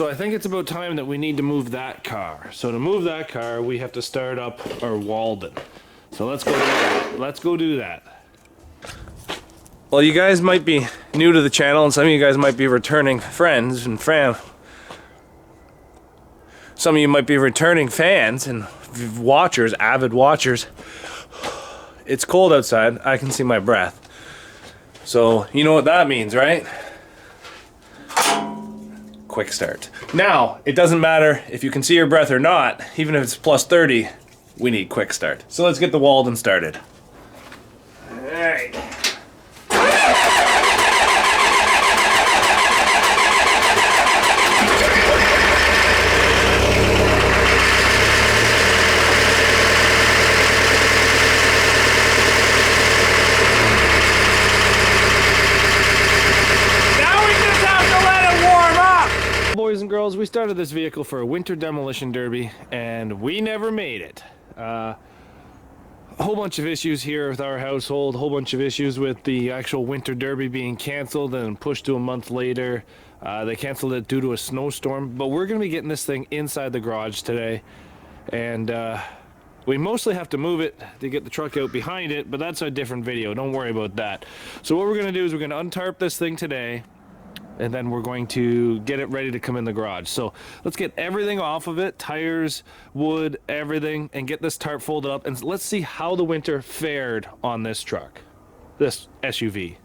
So I think it's about time that we need to move that car. So to move that car, we have to start up our Walden. So let's go do that. Let's go do that. Well, you guys might be new to the channel, and some of you guys might be returning friends and some of you might be returning fans and watchers, avid watchers. It's cold outside. I can see my breath. So you know what that means, right? Quick start. Now, it doesn't matter if you can see your breath or not, even if it's plus 30, we need quick start. So let's get the Walden started. Alright. Boys and girls, we started this vehicle for a winter demolition derby and we never made it. A whole bunch of issues here with our household, a whole bunch of issues with the actual winter derby being canceled and pushed to a month later. They canceled it due to a snowstorm, but we're going to be getting this thing inside the garage today, and we mostly have to move it to get the truck out behind it, but that's a different video. Don't worry about that. So what we're going to do is we're going to untarp this thing today, and then we're going to get it ready to come in the garage. So let's get everything off of it, tires, wood, everything, and get this tarp folded up, and let's see how the winter fared on this truck, this SUV.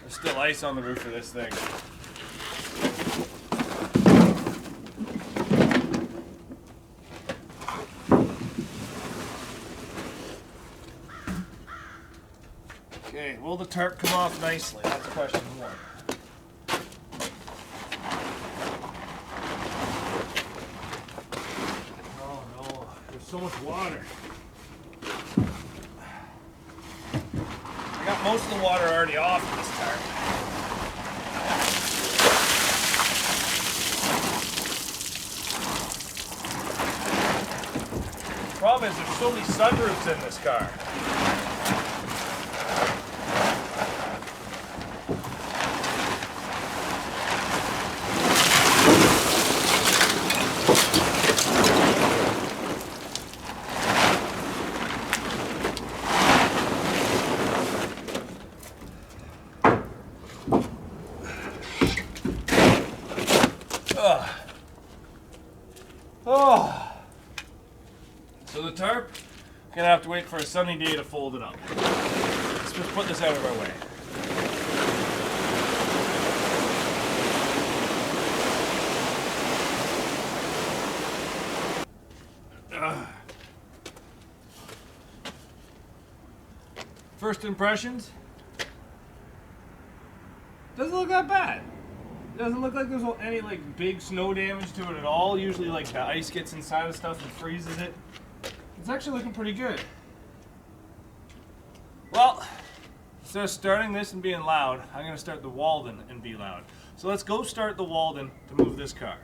There's still ice on the roof of this thing. Okay, will the tarp come off nicely? That's question one. Oh no, there's so much water. I got most of the water already off of this tarp. The problem is there's so many sunroofs in this car. Oh. So the tarp, gonna have to wait for a sunny day to fold it up. Let's just put this out of our way. First impressions, doesn't look that bad. Doesn't look like there's any like big snow damage to it at all. Usually like the ice gets inside of stuff and freezes it. It's actually looking pretty good. Well, instead of starting this and being loud, I'm gonna start the Walden and be loud. So let's go start the Walden to move this car.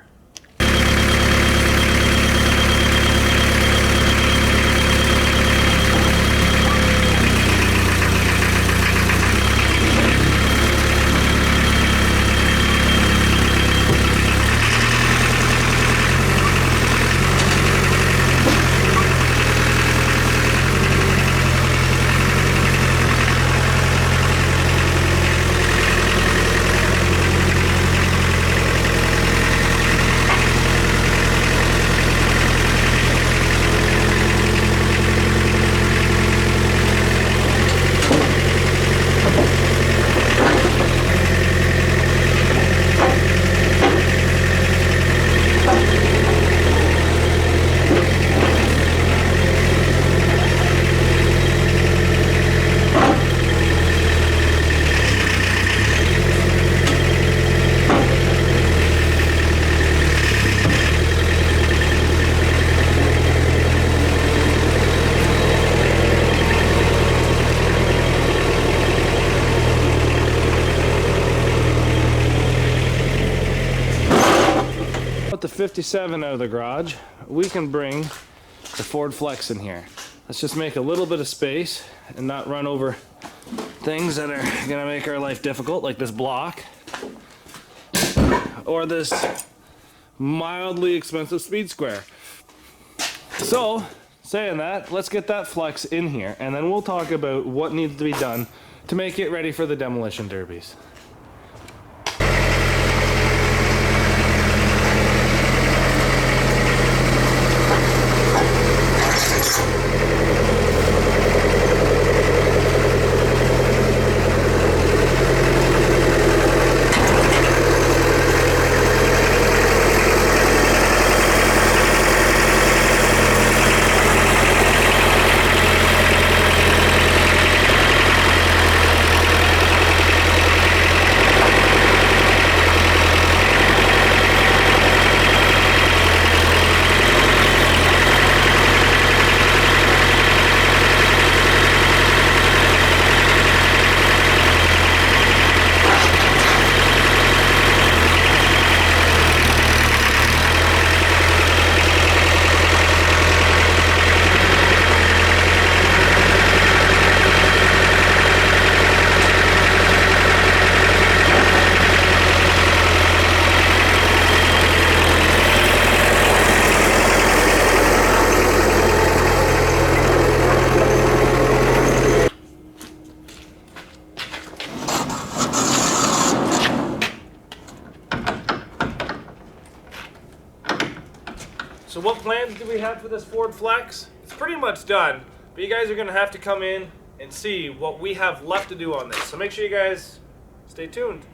With the 57 out of the garage, we can bring the Ford Flex in here. Let's just make a little bit of space and not run over things that are gonna make our life difficult, like this block or this mildly expensive speed square. So, saying that, let's get that Flex in here, and then we'll talk about what needs to be done to make it ready for the demolition derbies. So what plans do we have for this Ford Flex? It's pretty much done, but you guys are gonna have to come in and see what we have left to do on this. So make sure you guys stay tuned.